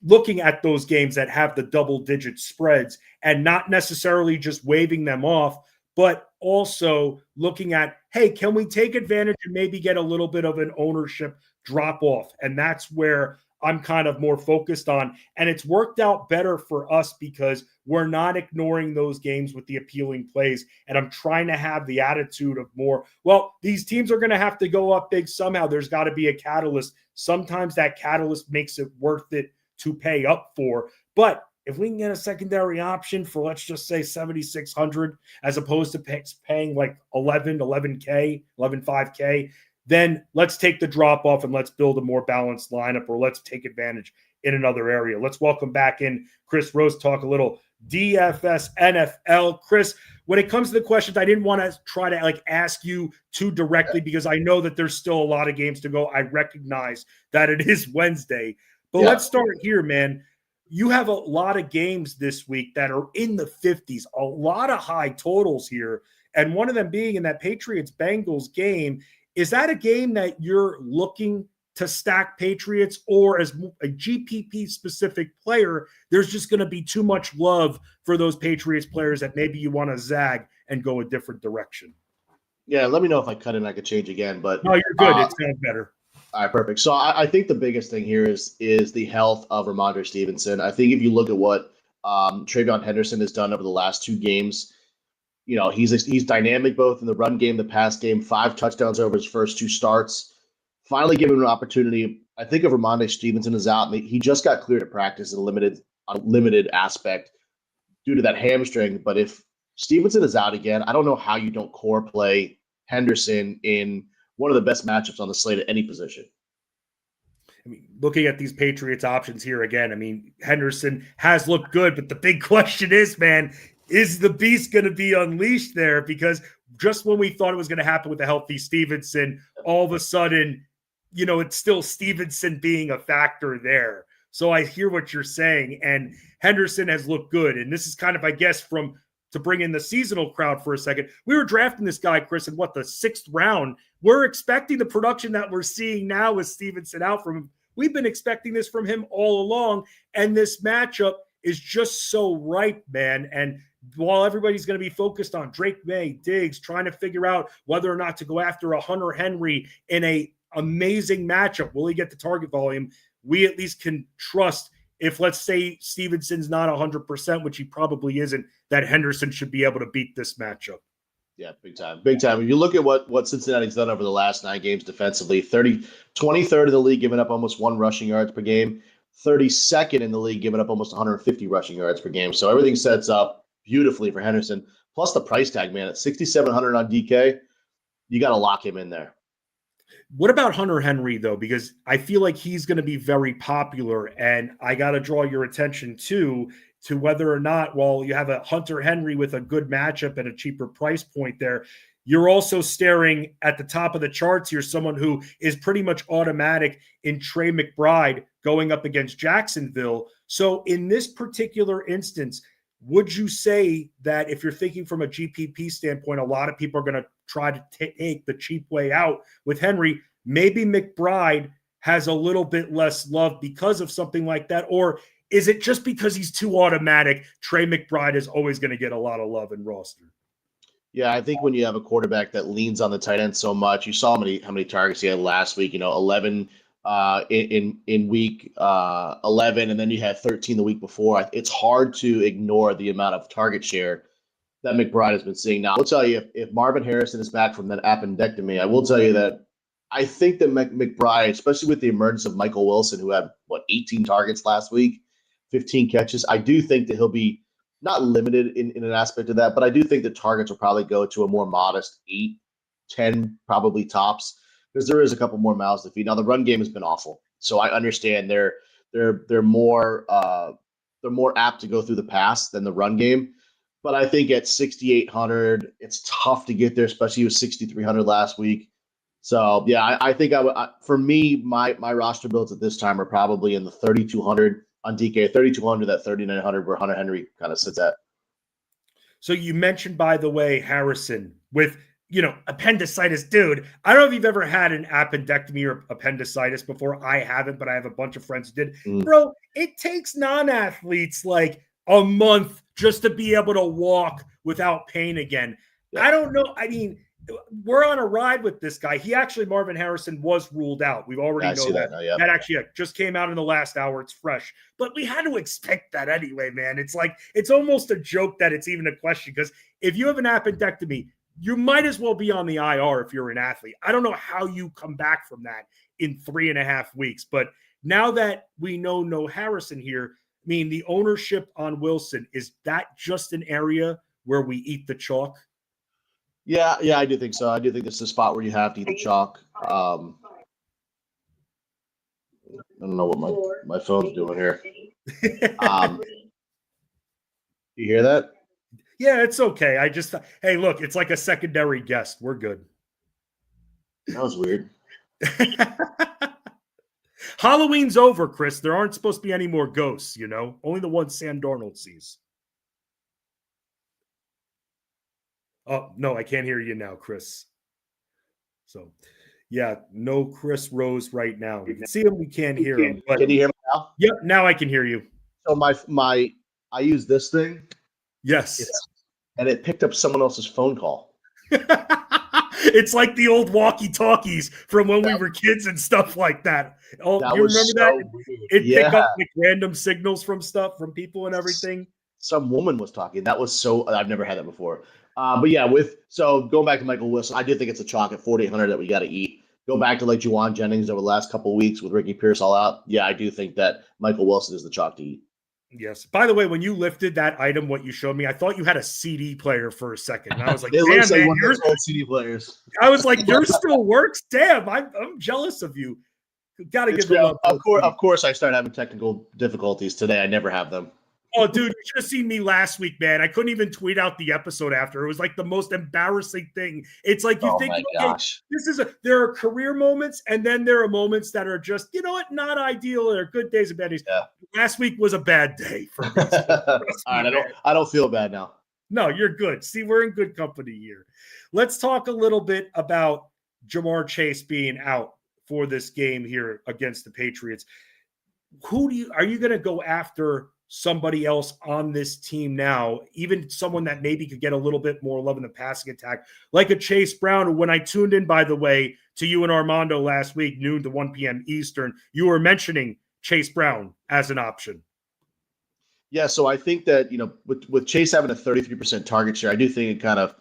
looking at those games that have the double-digit spreads and not necessarily just waving them off, but also looking at, hey, can we take advantage and maybe get a little bit of an ownership drop off? And that's where I'm kind of more focused on. And it's worked out better for us because we're not ignoring those games with the appealing plays. And I'm trying to have the attitude of more, well, these teams are going to have to go up big somehow. There's got to be a catalyst. Sometimes that catalyst makes it worth it to pay up for. But if we can get a secondary option for, let's just say 7,600, as opposed to paying like 11K, 11.5K, then let's take the drop off and let's build a more balanced lineup, or let's take advantage in another area. Let's welcome back in Chris Rose, talk a little DFS NFL. Chris, when it comes to the questions, I didn't want to try to ask you too directly because I know that there's still a lot of games to go. I recognize that it is Wednesday, but let's start here, man. You have a lot of games this week that are in the 50s, a lot of high totals here, and one of them being in that Patriots-Bengals game. Is that a game that you're looking to stack Patriots, or as a GPP-specific player, there's just going to be too much love for those Patriots players that maybe you want to zag and go a different direction? Yeah, let me know if I cut in. I could change again, but no, you're good. It sounds better. All right, perfect. So I think the biggest thing here is the health of Rhamondre Stevenson. I think if you look at what Trayvon Henderson has done over the last two games, he's dynamic both in the run game, the pass game, 5 touchdowns over his first 2 starts. Finally given an opportunity. I think if Rhamondre Stevenson is out, he just got cleared at practice in a limited aspect due to that hamstring. But if Stevenson is out again, I don't know how you don't core play Henderson in one of the best matchups on the slate at any position. I mean, looking at these Patriots options here again, I mean, Henderson has looked good, but the big question is, man, is the beast going to be unleashed there? Because just when we thought it was going to happen with a healthy Stevenson, all of a sudden, it's still Stevenson being a factor there. So I hear what you're saying, and Henderson has looked good. And this is kind of, I guess, from to bring in the seasonal crowd for a second. We were drafting this guy, Chris, in the 6th round. We're expecting the production that we're seeing now with Stevenson out from him. We've been expecting this from him all along, and this matchup is just so ripe, man. And while everybody's going to be focused on Drake May, Diggs, trying to figure out whether or not to go after a Hunter Henry in a amazing matchup, will he get the target volume? We at least can trust, if let's say Stevenson's not 100%, which he probably isn't, that Henderson should be able to beat this matchup. Yeah, big time. Big time. If you look at what Cincinnati's done over the last 9 games defensively, 23rd in the league, giving up almost 1 rushing yards per game, 32nd in the league, giving up almost 150 rushing yards per game. So everything sets up beautifully for Henderson. Plus the price tag, man, at $6,700 on DK, you got to lock him in there. What about Hunter Henry, though? Because I feel like he's going to be very popular, and I got to draw your attention, too, to whether or not, while you have a Hunter Henry with a good matchup at a cheaper price point there, you're also staring at the top of the charts here, someone who is pretty much automatic in Trey McBride going up against Jacksonville. So in this particular instance, would you say that if you're thinking from a GPP standpoint, a lot of people are going to try to take the cheap way out with Henry? Maybe McBride has a little bit less love because of something like that, or is it just because he's too automatic? Trey McBride is always going to get a lot of love in roster. Yeah, I think when you have a quarterback that leans on the tight end so much, you saw how many targets he had last week. 11 in week 11, and then you had 13 the week before. It's hard to ignore the amount of target share that McBride has been seeing. Now, I'll tell you, if Marvin Harrison is back from that appendectomy, I will tell you that I think that McBride, especially with the emergence of Michael Wilson, who had 18 targets last week, 15 catches, I do think that he'll be not limited in an aspect of that, but I do think the targets will probably go to a more modest 8, 10, probably tops, because there is a couple more mouths to feed. Now the run game has been awful, so I understand they're more apt to go through the pass than the run game. But I think at 6,800, it's tough to get there, especially with 6,300 last week. So yeah, I think for me, my roster builds at this time are probably in the 3,200 on DK, 3,200, that 3,900 where Hunter Henry kind of sits at. So you mentioned, by the way, Harrison with, appendicitis. Dude, I don't know if you've ever had an appendectomy or appendicitis before. I haven't, but I have a bunch of friends who did. Bro, it takes non-athletes like a month just to be able to walk without pain again. Yeah. I don't know. I mean, we're on a ride with this guy. Marvin Harrison was ruled out. We've already know that. Yeah. That actually just came out in the last hour. It's fresh. But we had to expect that anyway, man. It's like, it's almost a joke that it's even a question, because if you have an appendectomy, you might as well be on the IR if you're an athlete. I don't know how you come back from that in 3.5 weeks. But now that we know no Harrison here, I mean, the ownership on Wilson, is that just an area where we eat the chalk? Yeah, I do think so. I do think this is a spot where you have to eat the chalk. I don't know what my phone's doing here. You hear that? Yeah, it's okay. Hey, look, it's like a secondary guest. We're good. That was weird. Halloween's over, Chris. There aren't supposed to be any more ghosts, only the ones Sam Darnold sees. Oh, no, I can't hear you now, Chris. So, yeah, no Chris Rose right now. We can see him, we can't hear him. But, can you hear me now? Yep, now I can hear you. So I use this thing. Yes. And it picked up someone else's phone call. It's like the old walkie-talkies from when we were kids and stuff like that. Oh, you remember that? It picked up like random signals from people and everything. Some woman was talking. That was I've never had that before. But yeah, going back to Michael Wilson, I do think it's a chalk at 4,800 that we got to eat. Go back to like Juwan Jennings over the last couple of weeks with Ricky Pierce all out. Yeah, I do think that Michael Wilson is the chalk to eat. Yes. By the way, when you lifted that item, what you showed me, I thought you had a CD player for a second. And I was like, it looks like man, one of those old CD players. I was like, yours still works? Damn, I'm jealous of you. Got to give them up. Of course, I started having technical difficulties today. I never have them. Oh, dude, you should have seen me last week, man. I couldn't even tweet out the episode after. It was like the most embarrassing thing. It's like you think, okay, there are career moments, and then there are moments that are just, not ideal. There are good days and bad days. Yeah. Last week was a bad day for me. All right, I don't feel bad now. No, you're good. See, we're in good company here. Let's talk a little bit about Ja'Marr Chase being out for this game here against the Patriots. Are you going to go after somebody else on this team now, even someone that maybe could get a little bit more love in the passing attack, like a Chase Brown? When I tuned in, by the way, to you and Armando last week, noon to 1 p.m. Eastern, you were mentioning Chase Brown as an option. Yeah, so I think that, with Chase having a 33% target share, I do think it kind of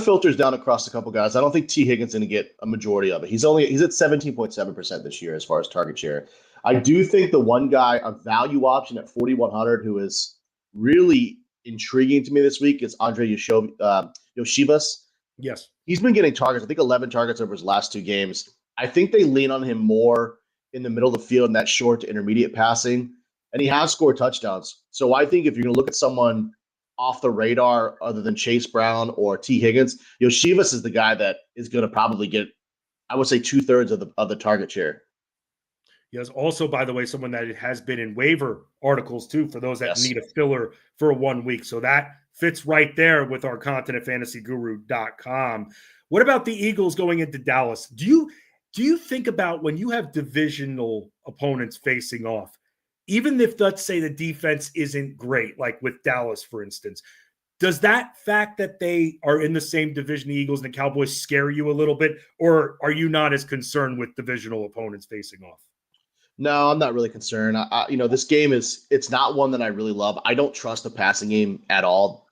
filters down across a couple guys. I don't think T. Higgins going to get a majority of it. He's at 17.7% this year as far as target share. I do think the one guy, a value option at 4,100, who is really intriguing to me this week is Andre Yoshivas. Yes. He's been getting targets, I think 11 targets over his last 2 games. I think they lean on him more in the middle of the field in that short to intermediate passing, and he has scored touchdowns. So I think if you're going to look at someone off the radar other than Chase Brown or T. Higgins, Yoshivas is the guy that is going to probably get, I would say, 2/3 of the target share. Yes. Also, by the way, someone that has been in waiver articles too, for those that Yes. need a filler for 1 week. So that fits right there with our content at fantasyguru.com. What about the Eagles going into Dallas? Do you think about when you have divisional opponents facing off, even if, let's say, the defense isn't great, like with Dallas, for instance, does that fact that they are in the same division, the Eagles and the Cowboys, scare you a little bit? Or are you not as concerned with divisional opponents facing off? No, I'm not really concerned. This game it's not one that I really love. I don't trust the passing game at all.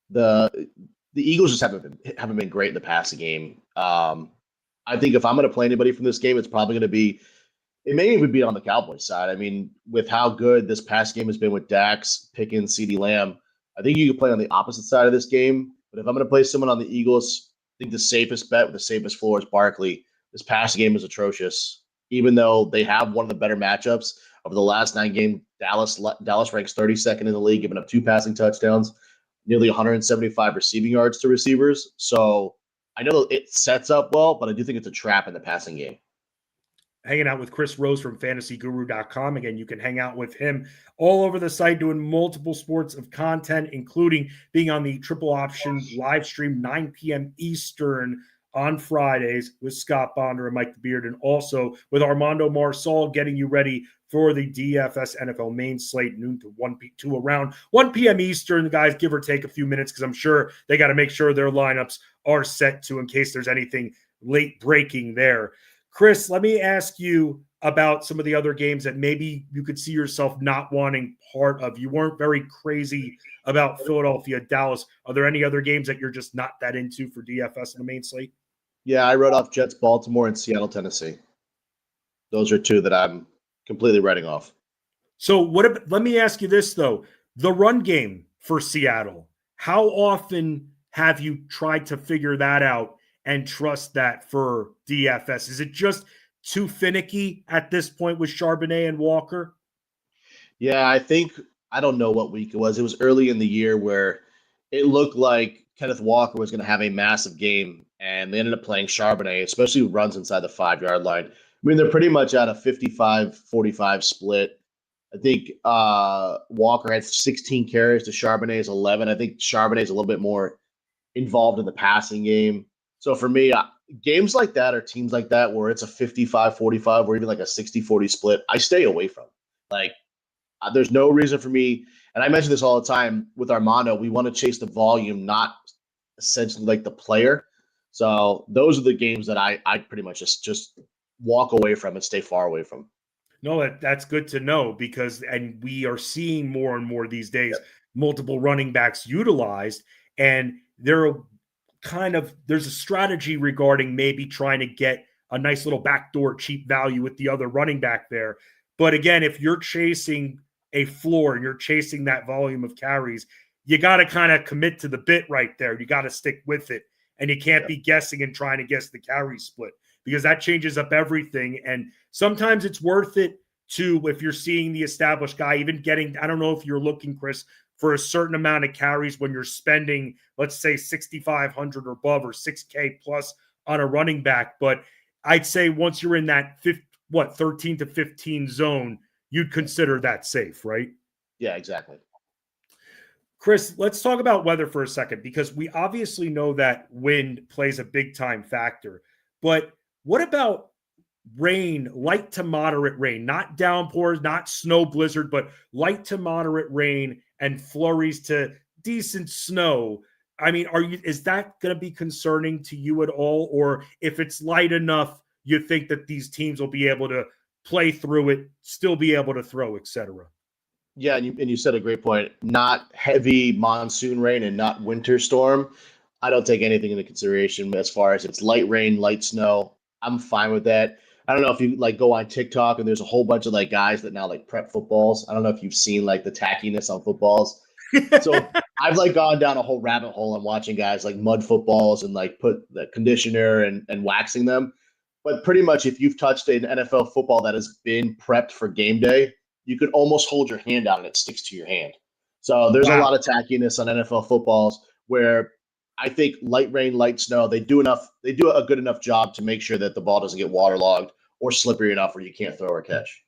The Eagles just haven't been great in the passing game. I think if I'm going to play anybody from this game, it's probably going to be, it may even be on the Cowboys side. I mean, with how good this pass game has been with Dax, Pickens, CeeDee Lamb, I think you could play on the opposite side of this game. But if I'm going to play someone on the Eagles, I think the safest bet with the safest floor is Barkley. This passing game is atrocious. Even though they have one of the better matchups over the last 9 games, Dallas ranks 32nd in the league, giving up 2 passing touchdowns, nearly 175 receiving yards to receivers. So I know it sets up well, but I do think it's a trap in the passing game. Hanging out with Chris Rose from fantasyguru.com. Again, you can hang out with him all over the site doing multiple sports of content, including being on the Triple Option live stream, 9 p.m. Eastern on Fridays with Scott Bonder and Mike the Beard, and also with Armando Marsal getting you ready for the DFS NFL main slate, noon to around 1 p.m. Eastern. The guys, give or take a few minutes, because I'm sure they got to make sure their lineups are set to, in case there's anything late breaking there. Chris, let me ask you about some of the other games that maybe you could see yourself not wanting part of. You weren't very crazy about Philadelphia, Dallas. Are there any other games that you're just not that into for DFS in the main slate? Yeah, I wrote off Jets, Baltimore, and Seattle, Tennessee. Those are 2 that I'm completely writing off. So let me ask you this, though. The run game for Seattle, how often have you tried to figure that out and trust that for DFS? Is it just too finicky at this point with Charbonnet and Walker? Yeah, I don't know what week it was. It was early in the year where it looked like Kenneth Walker was going to have a massive game, and they ended up playing Charbonnet, especially runs inside the 5-yard line. I mean, they're pretty much at a 55-45 split. I think Walker had 16 carries to Charbonnet's 11. I think Charbonnet's a little bit more involved in the passing game. So for me, games like that or teams like that where it's a 55-45 or even like a 60-40 split, I stay away from. Like, there's no reason for me, and I mention this all the time with Armando, we want to chase the volume, not essentially like the player. So those are the games that I pretty much just walk away from and stay far away from. No, that's good to know, because, and we are seeing more and more these days, Yep. multiple running backs utilized, and there's a strategy regarding maybe trying to get a nice little backdoor cheap value with the other running back there. But again, if you're chasing a floor and you're chasing that volume of carries, you got to kind of commit to the bit right there. You got to stick with it, and you can't be guessing and trying to guess the carry split, because that changes up everything. And sometimes it's worth it too, if you're seeing the established guy, even getting, I don't know if you're looking, Chris, for a certain amount of carries when you're spending, let's say 6,500 or above, or 6K plus on a running back. But I'd say once you're in that 13 to 15 zone, you'd consider that safe, right? Yeah, exactly. Chris, let's talk about weather for a second, because we obviously know that wind plays a big time factor. But what about rain, light to moderate rain, not downpours, not snow blizzard, but light to moderate rain and flurries to decent snow? I mean, is that going to be concerning to you at all? Or if it's light enough, you think that these teams will be able to play through it, still be able to throw, etc.? Yeah, and you said a great point. Not heavy monsoon rain and not winter storm. I don't take anything into consideration as far as it's light rain, light snow. I'm fine with that. I don't know if you like go on TikTok and there's a whole bunch of like guys that now like prep footballs. I don't know if you've seen like the tackiness on footballs. So I've like gone down a whole rabbit hole on watching guys like mud footballs and like put the conditioner and waxing them. But pretty much if you've touched an NFL football that has been prepped for game day, you could almost hold your hand out and it sticks to your hand. So there's a lot of tackiness on NFL footballs where I think light rain, light snow, they do a good enough job to make sure that the ball doesn't get waterlogged or slippery enough where you can't throw or catch.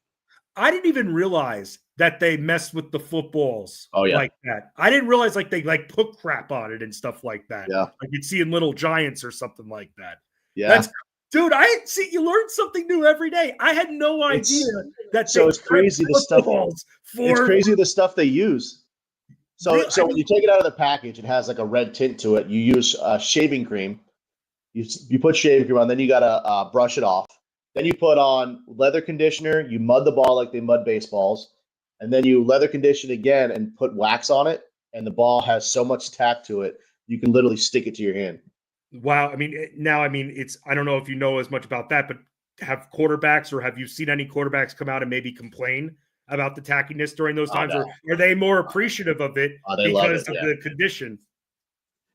I didn't even realize that they messed with the footballs like that. I didn't realize like they like put crap on it and stuff like that. Yeah. Like you'd see in Little Giants or something like that. Yeah. Dude, you learn something new every day. I had no idea that. So it's crazy the stuff. It's crazy the stuff they use. So when you take it out of the package, it has like a red tint to it. You use shaving cream. You put shaving cream on, then you gotta brush it off. Then you put on leather conditioner. You mud the ball like they mud baseballs, and then you leather condition again and put wax on it. And the ball has so much tack to it, you can literally stick it to your hand. Wow. I mean, I don't know if you know as much about that, but have you seen any quarterbacks come out and maybe complain about the tackiness during those times? Or are they more appreciative of it because of the condition?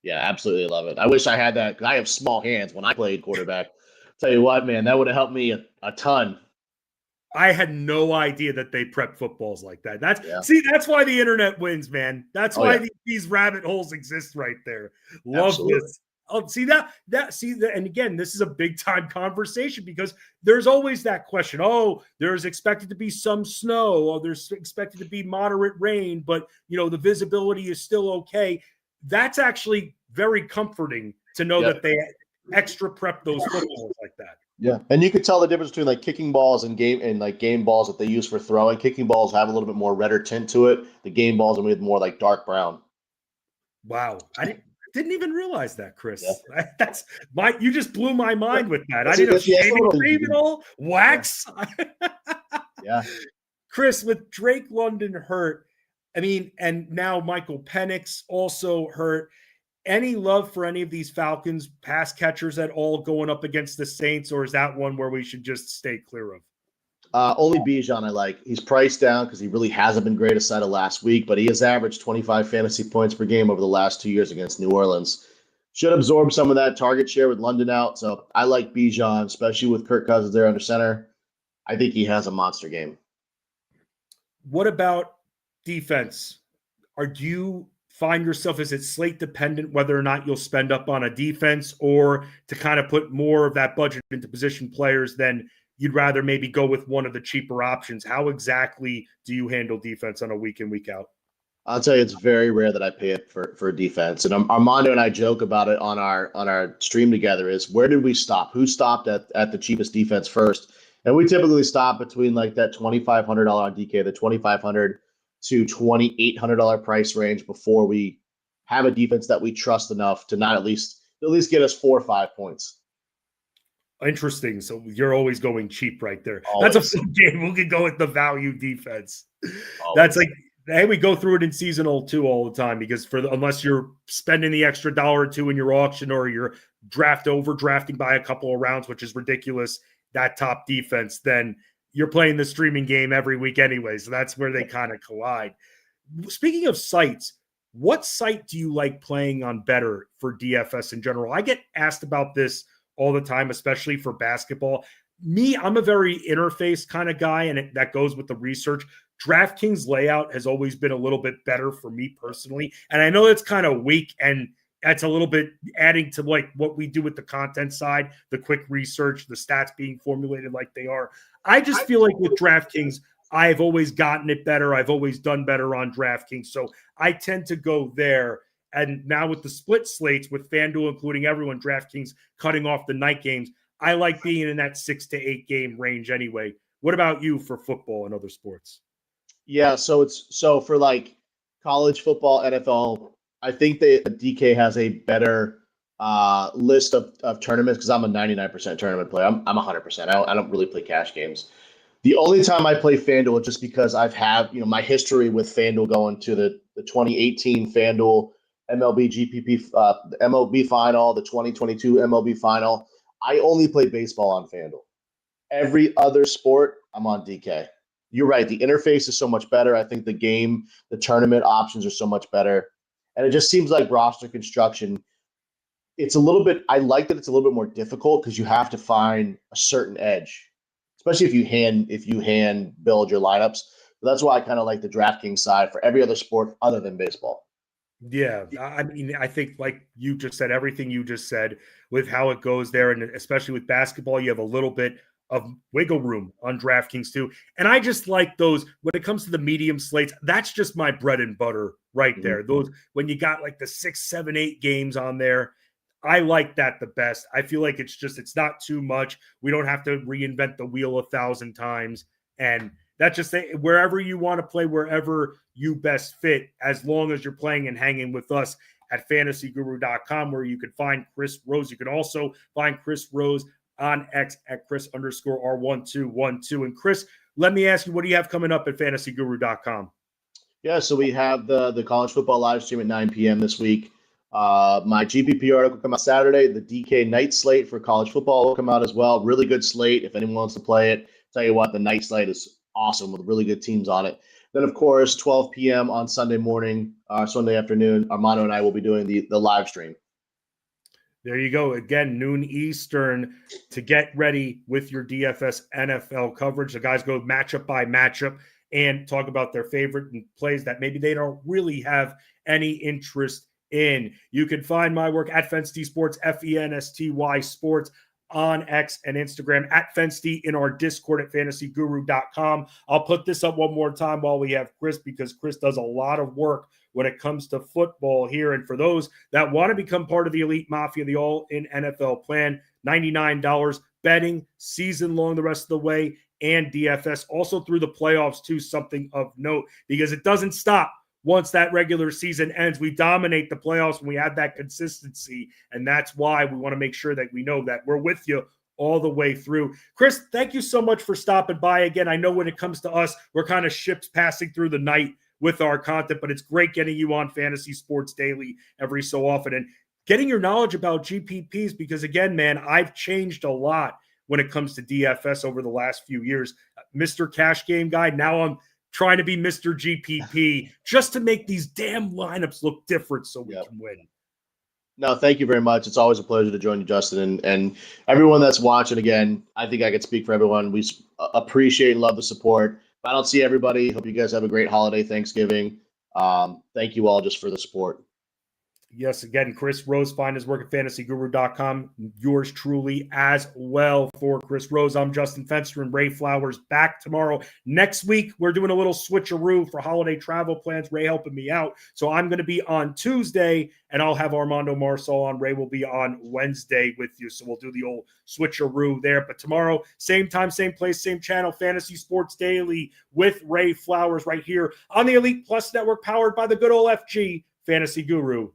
Yeah, absolutely love it. I wish I had that because I have small hands when I played quarterback. Tell you what, man, that would have helped me a ton. I had no idea that they prep footballs like that. That's why the internet wins, man. That's why these rabbit holes exist right there. Love this. Oh, and again, this is a big time conversation because there's always that question. Oh, there's expected to be some snow. Oh, there's expected to be moderate rain, but the visibility is still okay. That's actually very comforting to know that they extra prep those footballs like that. Yeah, and you could tell the difference between like kicking balls and game balls that they use for throwing. Kicking balls have a little bit more redder tint to it. The game balls are made more like dark brown. Wow, I didn't even realize that, Chris. Yeah. You just blew my mind with that. I didn't shaving cream at all. Wax. Yeah. Chris, with Drake London hurt, and now Michael Penix also hurt. Any love for any of these Falcons pass catchers at all going up against the Saints, or is that one where we should just stay clear of? Only Bijan I like. He's priced down because he really hasn't been great aside of last week, but he has averaged 25 fantasy points per game over the last 2 years against New Orleans. Should absorb some of that target share with London out. So I like Bijan, especially with Kirk Cousins there under center. I think he has a monster game. What about defense? Do you find yourself, is it slate dependent whether or not you'll spend up on a defense, or to kind of put more of that budget into position players than you'd rather maybe go with one of the cheaper options? How exactly do you handle defense on a week in, week out? I'll tell you, it's very rare that I pay it for defense. And Armando and I joke about it on our stream together is, where did we stop? Who stopped at the cheapest defense first? And we typically stop between like that $2,500 on DK, the $2,500 to $2,800 price range before we have a defense that we trust enough to not at least get us 4 or 5 points. Interesting. So you're always going cheap right there. Always. That's a fun game. We could go with the value defense. Always. That's like, hey, we go through it in seasonal too all the time, because unless you're spending the extra $1 or $2 in your auction, or you're overdrafting by a couple of rounds, which is ridiculous, that top defense, then you're playing the streaming game every week anyway. So that's where they kind of collide. Speaking of sites, what site do you like playing on better for DFS in general? I get asked about this all the time, especially for basketball. I'm a very interface kind of guy, and that goes with the research. DraftKings layout has always been a little bit better for me personally. And I know it's kind of weak, and that's a little bit adding to like what we do with the content side, the quick research, the stats being formulated like they are. I just feel like with DraftKings, I've always gotten it better. I've always done better on DraftKings. So I tend to go there. And now with the split slates, with FanDuel including everyone, DraftKings cutting off the night games, I like being in that 6 to 8 game range anyway. What about you for football and other sports? Yeah, so for like college football, NFL, I think that DK has a better list of tournaments because I'm a 99% tournament player. I'm 100%. I don't really play cash games. The only time I play FanDuel is just because my history with FanDuel going to the 2018 FanDuel MLB GPP MLB final, the 2022 MLB final. I only play baseball on FanDuel. Every other sport, I'm on DK. You're right. The interface is so much better. I think the tournament options are so much better. And it just seems like roster construction, I like that it's a little bit more difficult because you have to find a certain edge, especially if you hand build your lineups. But that's why I kind of like the DraftKings side for every other sport other than baseball. Yeah, I mean, I think like you just said, everything you just said with how it goes there, and especially with basketball, you have a little bit of wiggle room on DraftKings too. And I just like those when it comes to the medium slates. That's just my bread and butter right there. Those when you got like the 6, 7, 8 games on there. I like that the best. I feel like it's not too much. We don't have to reinvent the wheel 1,000 times. And that's just wherever you want to play, wherever you best fit, as long as you're playing and hanging with us at fantasyguru.com, where you can find Chris Rose. You can also find Chris Rose on X at Chris_R1212. And Chris, let me ask you, what do you have coming up at fantasyguru.com? Yeah, so we have the college football live stream at 9 p.m. this week. My GPP article will come out Saturday. The DK night slate for college football will come out as well. Really good slate. If anyone wants to play it, tell you what, the night slate is awesome with really good teams on it. Then, of course, 12 p.m. on Sunday morning, Sunday afternoon, Armando and I will be doing the live stream. There you go. Again, noon Eastern to get ready with your DFS NFL coverage. The guys go matchup by matchup and talk about their favorite plays that maybe they don't really have any interest in. You can find my work at Fensty Sports, FENSTY Sports, on X and Instagram, at Fensty, in our Discord at fantasyguru.com. I'll put this up one more time while we have Chris, because Chris does a lot of work when it comes to football here. And for those that want to become part of the Elite Mafia, the All-In NFL plan, $99 betting season long the rest of the way, and DFS also through the playoffs too, something of note, because it doesn't stop once that regular season ends. We dominate the playoffs when we have that consistency, and that's why we want to make sure that we know that we're with you all the way through. Chris, thank you so much for stopping by again. I know when it comes to us, we're kind of ships passing through the night with our content, but it's great getting you on Fantasy Sports Daily every so often and getting your knowledge about GPPs, because again, man, I've changed a lot when it comes to DFS over the last few years. Mr. Cash Game Guy, now I'm trying to be Mr. GPP just to make these damn lineups look different so we can win. No, thank you very much. It's always a pleasure to join you, Justin. And everyone that's watching, again, I think I could speak for everyone. We appreciate and love the support. If I don't see everybody, hope you guys have a great holiday, Thanksgiving. Thank you all just for the support. Yes, again, Chris Rose, find his work at fantasyguru.com. Yours truly as well for Chris Rose. I'm Justin Fensterman, Ray Flowers, back tomorrow. Next week, we're doing a little switcheroo for holiday travel plans. Ray helping me out. So I'm going to be on Tuesday, and I'll have Armando Marsal on. Ray will be on Wednesday with you. So we'll do the old switcheroo there. But tomorrow, same time, same place, same channel, Fantasy Sports Daily with Ray Flowers right here on the Elite Plus Network, powered by the good old FG, fantasyguru.com.